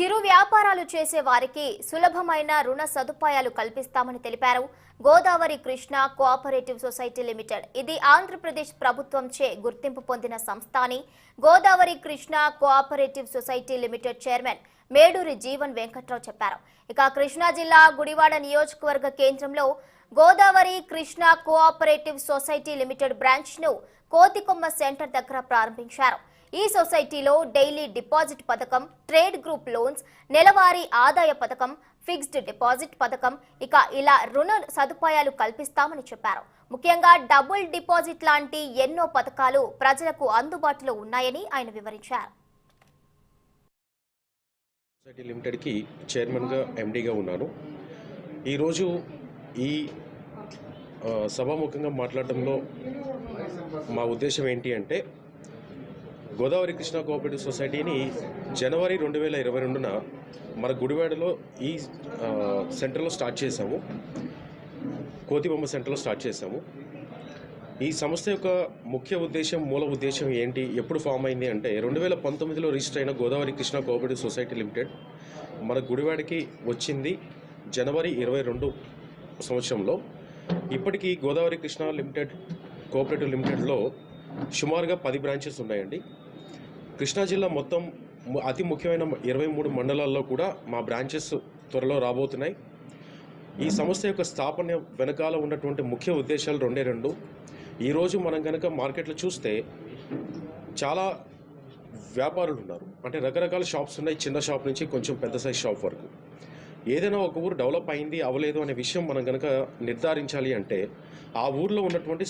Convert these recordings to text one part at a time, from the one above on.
చిరు వ్యాపారాలు చేసే వారికి సులభమైన రుణ సదుపాయాలు కల్పిస్తామని తెలిపారు. Godavari Krishna cooperative society limited ఇది ఆంధ్రప్రదేశ్ ప్రభుత్వంచే గుర్తింపు పొందిన సంస్థ అని Godavari Krishna cooperative society limited chairman Meduri Jeevan Venkatrao చెప్పారు. ఇక కృష్ణా జిల్లా గుడివాడ నియోజకవర్గ కేంద్రంలో Godavari Krishna cooperative society limited branch ను కోతికొమ్మ సెంటర్ దగ్గర ప్రారంభించారు. ఈ సొసైటీలో డైలీ డిపాజిట్ పథకం, ట్రేడ్ గ్రూప్ లోన్స్, నెలవారీ ఆదాయ పథకం, ఫిక్స్డ్ డిపాజిట్ పథకం, ఇక ఇలా రుణ సదుపాయాలు కల్పిస్తామని చెప్పారు. ముఖ్యంగా డబుల్ డిపాజిట్ లాంటి ఎన్నో పథకాలు ప్రజలకు అందుబాటులో ఉన్నాయని ఆయన వివరించారు. సొసైటీ లిమిటెడ్కి చైర్మన్గా ఎండీగా ఉన్నాను. ఈరోజు ఈ సభాముఖంగా మాట్లాడడంలో మా ఉద్దేశం ఏంటి అంటే, గోదావరి కృష్ణ కోఆపరేటివ్ సొసైటీని జనవరి 2022న మన గుడివాడలో ఈ సెంటర్లో స్టార్ట్ చేశాము. కోతిబొమ్మ సెంటర్లో స్టార్ట్ చేశాము. ఈ సంస్థ యొక్క ముఖ్య ఉద్దేశం, మూల ఉద్దేశం ఏంటి, ఎప్పుడు ఫామ్ అయింది అంటే 2019లో రిజిస్టర్ అయిన Godavari Krishna cooperative society limited మన గుడివాడకి వచ్చింది జనవరి 22 సంవత్సరంలో. ఇప్పటికీ గోదావరి కృష్ణ లిమిటెడ్ కోఆపరేటివ్ లిమిటెడ్లో సుమారుగా 10 బ్రాంచెస్ ఉన్నాయండి. కృష్ణా జిల్లా మొత్తం అతి ముఖ్యమైన 23 మండలాల్లో కూడా మా బ్రాంచెస్ త్వరలో రాబోతున్నాయి. ఈ సంస్థ యొక్క స్థాపన వెనకాల ఉన్నటువంటి ముఖ్య ఉద్దేశాలు రెండు. ఈరోజు మనం కనుక మార్కెట్లో చూస్తే చాలా వ్యాపారులు ఉన్నారు. అంటే రకరకాల షాప్స్ ఉన్నాయి, చిన్న షాప్ నుంచి కొంచెం పెద్ద సైజ్ షాప్ వరకు. ఏదైనా ఒక ఊరు డెవలప్ అయింది అవ్వలేదు అనే విషయం మనం కనుక నిర్ధారించాలి అంటే ఆ ఊర్లో ఉన్నటువంటి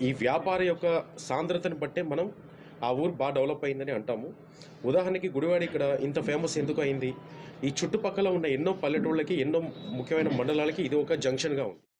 ఈ వ్యాపార యొక్క సాంద్రతని బట్టే మనం ఆ ఊరు బాగా డెవలప్ అయిందని అంటాము. ఉదాహరణకి గుడివాడ ఇక్కడ ఇంత ఫేమస్ ఎందుకు అయింది? ఈ చుట్టుపక్కల ఉన్న ఎన్నో పల్లెటూళ్ళకి, ఎన్నో ముఖ్యమైన మండలాలకి ఇది ఒక జంక్షన్గా ఉంది.